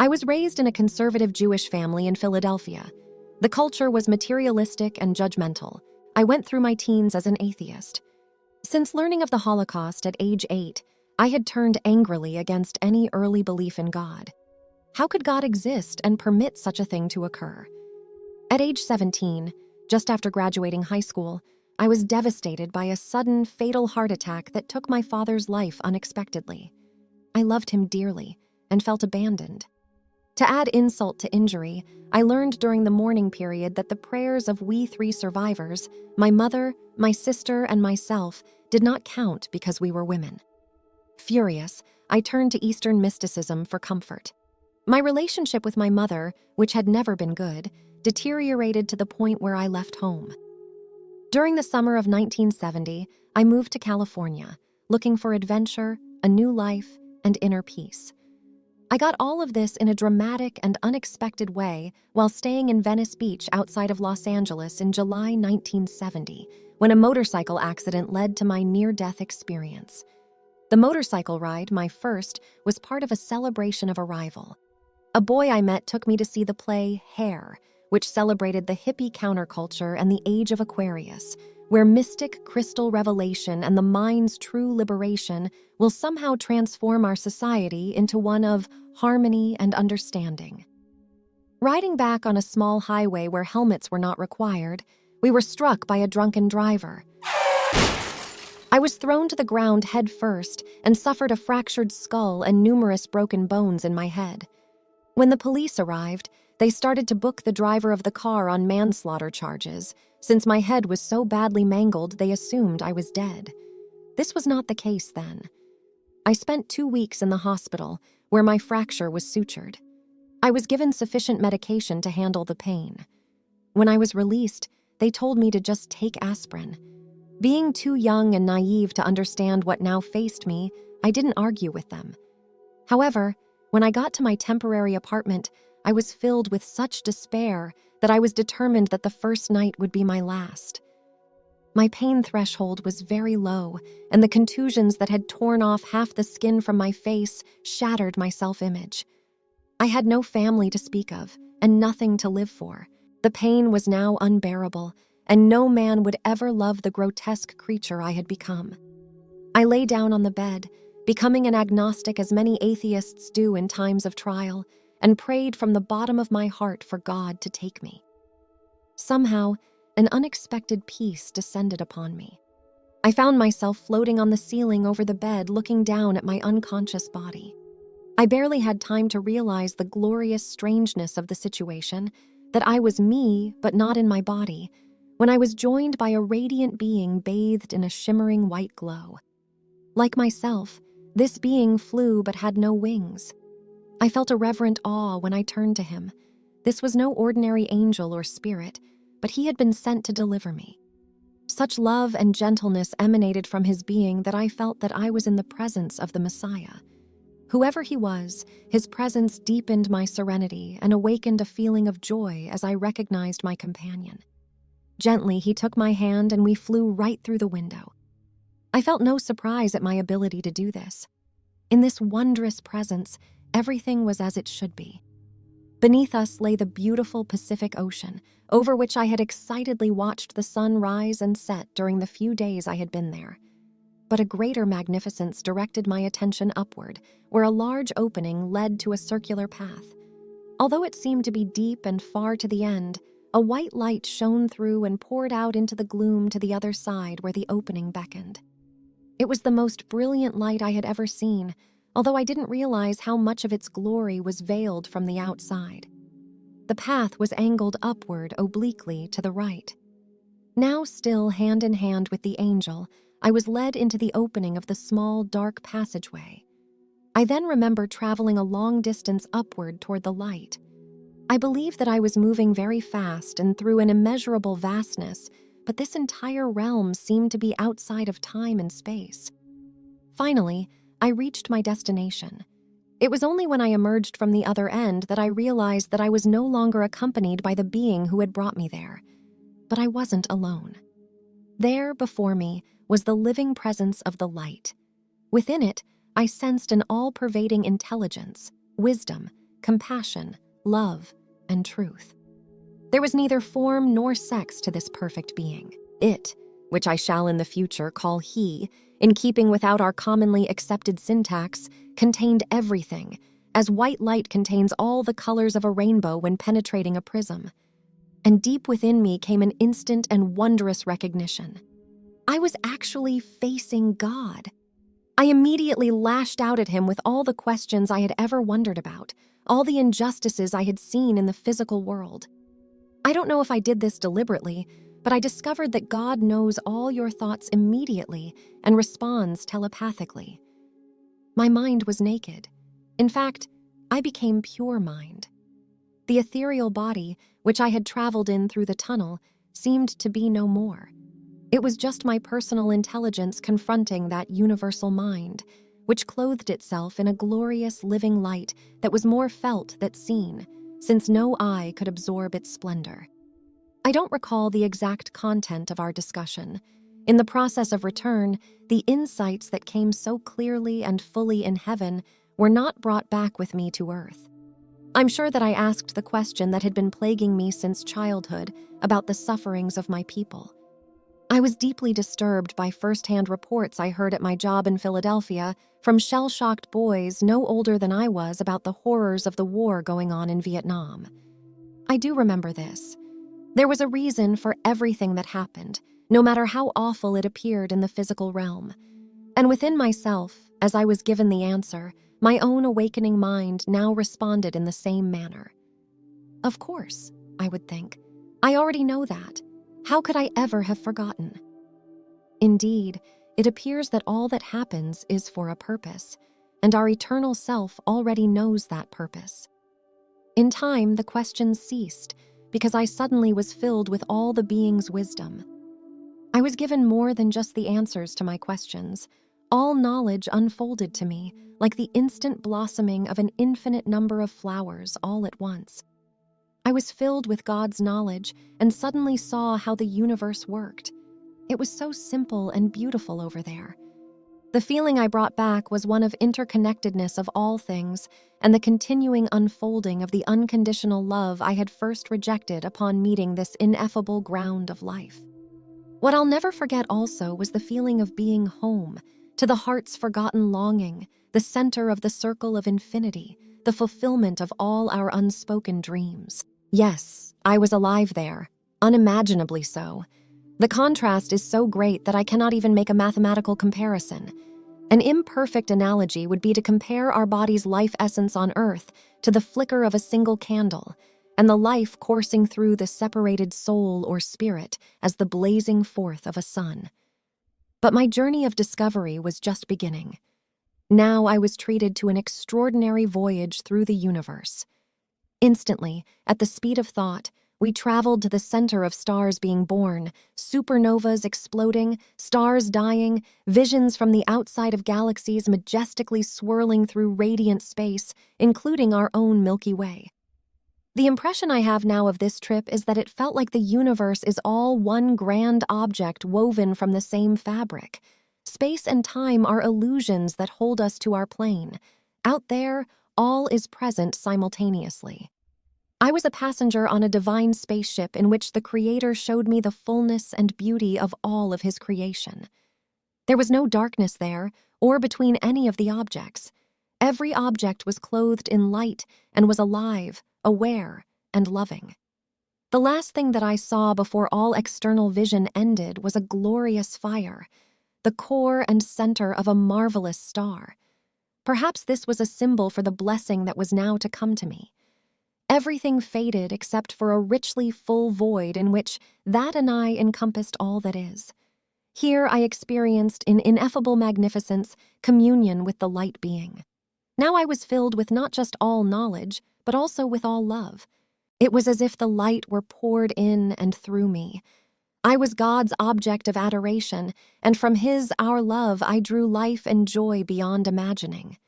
I was raised in a conservative Jewish family in Philadelphia. The culture was materialistic and judgmental. I went through my teens as an atheist. Since learning of the Holocaust at age 8, I had turned angrily against any early belief in God. How could God exist and permit such a thing to occur? At age 17, just after graduating high school, I was devastated by a sudden, fatal heart attack that took my father's life unexpectedly. I loved him dearly and felt abandoned. To add insult to injury, I learned during the mourning period that the prayers of we 3 survivors, my mother, my sister, and myself, did not count because we were women. Furious, I turned to Eastern mysticism for comfort. My relationship with my mother, which had never been good, deteriorated to the point where I left home. During the summer of 1970, I moved to California, looking for adventure, a new life, and inner peace. I got all of this in a dramatic and unexpected way while staying in Venice Beach outside of Los Angeles in July 1970, when a motorcycle accident led to my near-death experience. The motorcycle ride, my first, was part of a celebration of arrival. A boy I met took me to see the play Hair, which celebrated the hippie counterculture and the age of Aquarius, where mystic crystal revelation and the mind's true liberation will somehow transform our society into one of harmony and understanding. Riding back on a small highway where helmets were not required, we were struck by a drunken driver. I was thrown to the ground head first and suffered a fractured skull and numerous broken bones in my head. When the police arrived, they started to book the driver of the car on manslaughter charges. Since my head was so badly mangled, they assumed I was dead. This was not the case then. I spent 2 weeks in the hospital, where my fracture was sutured. I was given sufficient medication to handle the pain. When I was released, they told me to just take aspirin. Being too young and naive to understand what now faced me, I didn't argue with them. However, when I got to my temporary apartment, I was filled with such despair that I was determined that the first night would be my last. My pain threshold was very low, and the contusions that had torn off half the skin from my face shattered my self-image. I had no family to speak of, and nothing to live for. The pain was now unbearable, and no man would ever love the grotesque creature I had become. I lay down on the bed, becoming an agnostic as many atheists do in times of trial, and prayed from the bottom of my heart for God to take me. Somehow, an unexpected peace descended upon me. I found myself floating on the ceiling over the bed, looking down at my unconscious body. I barely had time to realize the glorious strangeness of the situation, that I was me, but not in my body, when I was joined by a radiant being bathed in a shimmering white glow. Like myself, this being flew but had no wings. I felt a reverent awe when I turned to him. This was no ordinary angel or spirit, but he had been sent to deliver me. Such love and gentleness emanated from his being that I felt that I was in the presence of the Messiah. Whoever he was, his presence deepened my serenity and awakened a feeling of joy as I recognized my companion. Gently, he took my hand and we flew right through the window. I felt no surprise at my ability to do this. In this wondrous presence, everything was as it should be. Beneath us lay the beautiful Pacific Ocean, over which I had excitedly watched the sun rise and set during the few days I had been there. But a greater magnificence directed my attention upward, where a large opening led to a circular path. Although it seemed to be deep and far to the end, a white light shone through and poured out into the gloom to the other side where the opening beckoned. It was the most brilliant light I had ever seen, although I didn't realize how much of its glory was veiled from the outside. The path was angled upward obliquely to the right. Now still hand in hand with the angel, I was led into the opening of the small, dark passageway. I then remember traveling a long distance upward toward the light. I believe that I was moving very fast and through an immeasurable vastness, but this entire realm seemed to be outside of time and space. Finally, I reached my destination. It was only when I emerged from the other end that I realized that I was no longer accompanied by the being who had brought me there. But I wasn't alone. There, before me, was the living presence of the light. Within it, I sensed an all-pervading intelligence, wisdom, compassion, love, and truth. There was neither form nor sex to this perfect being. It, which I shall in the future call he, in keeping without our commonly accepted syntax, contained everything, as white light contains all the colors of a rainbow when penetrating a prism. And deep within me came an instant and wondrous recognition. I was actually facing God. I immediately lashed out at him with all the questions I had ever wondered about, all the injustices I had seen in the physical world. I don't know if I did this deliberately, but I discovered that God knows all your thoughts immediately and responds telepathically. My mind was naked. In fact, I became pure mind. The ethereal body, which I had traveled in through the tunnel, seemed to be no more. It was just my personal intelligence confronting that universal mind, which clothed itself in a glorious living light that was more felt than seen, since no eye could absorb its splendor. I don't recall the exact content of our discussion. In the process of return, the insights that came so clearly and fully in heaven were not brought back with me to earth. I'm sure that I asked the question that had been plaguing me since childhood about the sufferings of my people. I was deeply disturbed by first-hand reports I heard at my job in Philadelphia from shell-shocked boys no older than I was about the horrors of the war going on in Vietnam. I do remember this. There was a reason for everything that happened, no matter how awful it appeared in the physical realm. And within myself, as I was given the answer, my own awakening mind now responded in the same manner. Of course, I would think. I already know that. How could I ever have forgotten? Indeed, it appears that all that happens is for a purpose, and our eternal self already knows that purpose. In time, the questions ceased, because I suddenly was filled with all the being's wisdom. I was given more than just the answers to my questions. All knowledge unfolded to me, like the instant blossoming of an infinite number of flowers all at once. I was filled with God's knowledge and suddenly saw how the universe worked. It was so simple and beautiful over there. The feeling I brought back was one of interconnectedness of all things and the continuing unfolding of the unconditional love I had first rejected upon meeting this ineffable ground of life. What I'll never forget also was the feeling of being home, to the heart's forgotten longing, the center of the circle of infinity, the fulfillment of all our unspoken dreams. Yes, I was alive there, unimaginably so. The contrast is so great that I cannot even make a mathematical comparison. An imperfect analogy would be to compare our body's life essence on Earth to the flicker of a single candle, and the life coursing through the separated soul or spirit as the blazing forth of a sun. But my journey of discovery was just beginning. Now I was treated to an extraordinary voyage through the universe. Instantly, at the speed of thought, we traveled to the center of stars being born, supernovas exploding, stars dying, visions from the outside of galaxies majestically swirling through radiant space, including our own Milky Way. The impression I have now of this trip is that it felt like the universe is all one grand object woven from the same fabric. Space and time are illusions that hold us to our plane. Out there, all is present simultaneously. I was a passenger on a divine spaceship in which the Creator showed me the fullness and beauty of all of His creation. There was no darkness there, or between any of the objects. Every object was clothed in light and was alive, aware, and loving. The last thing that I saw before all external vision ended was a glorious fire, the core and center of a marvelous star. Perhaps this was a symbol for the blessing that was now to come to me. Everything faded except for a richly full void in which that and I encompassed all that is. Here I experienced in ineffable magnificence communion with the light being. Now I was filled with not just all knowledge, but also with all love. It was as if the light were poured in and through me. I was God's object of adoration, and from our love, I drew life and joy beyond imagining.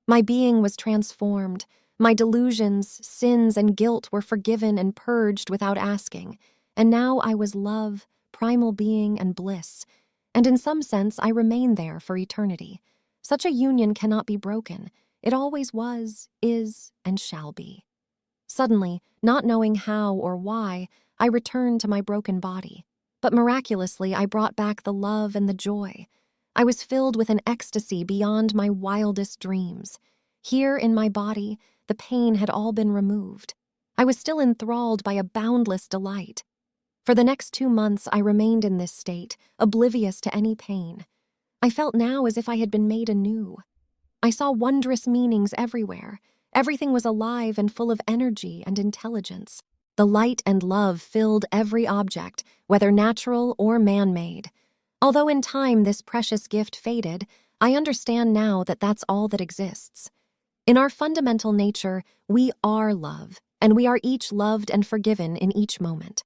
My being was transformed. My delusions, sins, and guilt were forgiven and purged without asking, and now I was love, primal being, and bliss, and in some sense I remain there for eternity. Such a union cannot be broken. It always was, is, and shall be. Suddenly, not knowing how or why, I returned to my broken body. But miraculously, I brought back the love and the joy. I was filled with an ecstasy beyond my wildest dreams. Here in my body, the pain had all been removed. I was still enthralled by a boundless delight. For the next 2 months, I remained in this state, oblivious to any pain. I felt now as if I had been made anew. I saw wondrous meanings everywhere. Everything was alive and full of energy and intelligence. The light and love filled every object, whether natural or man-made. Although in time this precious gift faded, I understand now that that's all that exists. In our fundamental nature, we are love, and we are each loved and forgiven in each moment.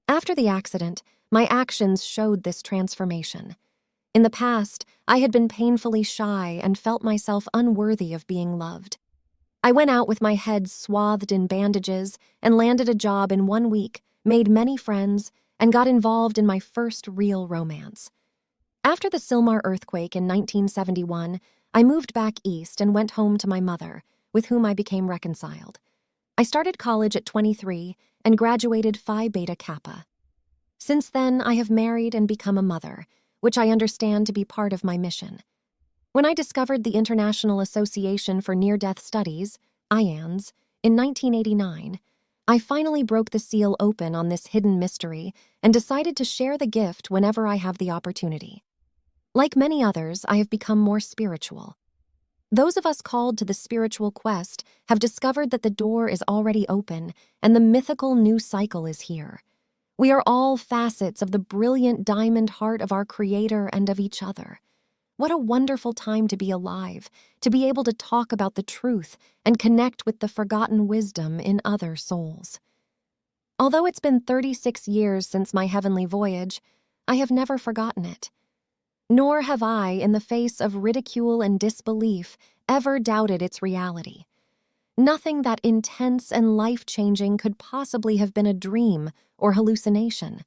After the accident, my actions showed this transformation. In the past, I had been painfully shy and felt myself unworthy of being loved. I went out with my head swathed in bandages and landed a job in 1 week, made many friends, and got involved in my first real romance. After the Sylmar earthquake in 1971, I moved back east and went home to my mother, with whom I became reconciled. I started college at 23 and graduated Phi Beta Kappa. Since then, I have married and become a mother, which I understand to be part of my mission. When I discovered the International Association for Near-Death Studies, IANS, in 1989, I finally broke the seal open on this hidden mystery and decided to share the gift whenever I have the opportunity. Like many others, I have become more spiritual. Those of us called to the spiritual quest have discovered that the door is already open and the mythical new cycle is here. We are all facets of the brilliant diamond heart of our Creator and of each other. What a wonderful time to be alive, to be able to talk about the truth and connect with the forgotten wisdom in other souls. Although it's been 36 years since my heavenly voyage, I have never forgotten it. Nor have I, in the face of ridicule and disbelief, ever doubted its reality. Nothing that intense and life-changing could possibly have been a dream or hallucination.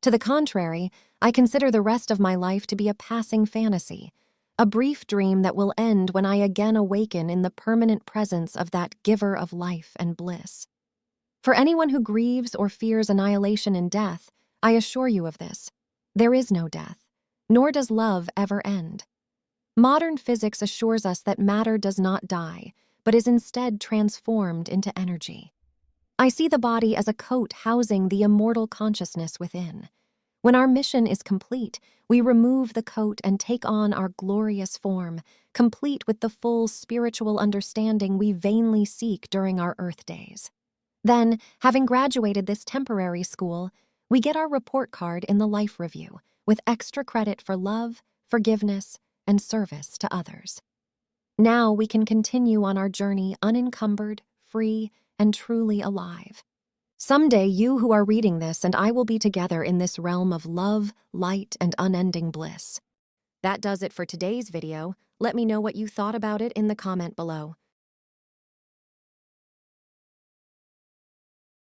To the contrary, I consider the rest of my life to be a passing fantasy, a brief dream that will end when I again awaken in the permanent presence of that giver of life and bliss. For anyone who grieves or fears annihilation and death, I assure you of this. There is no death, nor does love ever end. Modern physics assures us that matter does not die, but is instead transformed into energy. I see the body as a coat housing the immortal consciousness within. When our mission is complete, we remove the coat and take on our glorious form, complete with the full spiritual understanding we vainly seek during our earth days. Then, having graduated this temporary school, we get our report card in the life review, with extra credit for love, forgiveness, and service to others. Now we can continue on our journey unencumbered, free, and truly alive. Someday you who are reading this and I will be together in this realm of love, light, and unending bliss. That does it for today's video. Let me know what you thought about it in the comment below.